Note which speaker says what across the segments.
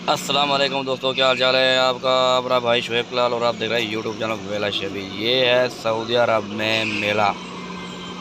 Speaker 1: अस्सलाम वालेकुम दोस्तों, क्या हाल चाल है आपका। अपना भाई शुएब कलाल और आप देख रहे हैं यूट्यूब चैनल वेला शेबी। ये है सऊदी अरब में मेला,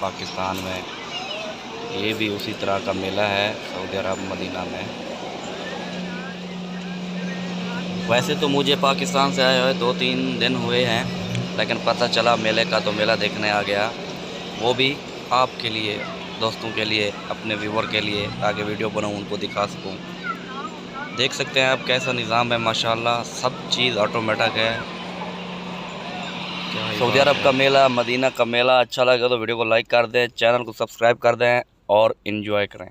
Speaker 1: पाकिस्तान में। ये भी उसी तरह का मेला है सऊदी अरब मदीना में। वैसे तो मुझे पाकिस्तान से आए हुए 2-3 दिन हुए हैं, लेकिन पता चला मेले का तो मेला देखने आ गया, वो भी आपके लिए, दोस्तों के लिए, अपने व्यूवर के लिए, ताकि वीडियो बनाऊँ उनको दिखा सकूँ। देख सकते हैं आप कैसा निज़ाम है, माशाल्लाह सब चीज़ ऑटोमेटिक है। सऊदी अरब का मेला, मदीना का मेला अच्छा लगा तो वीडियो को लाइक कर दें, चैनल को सब्सक्राइब कर दें और एंजॉय करें।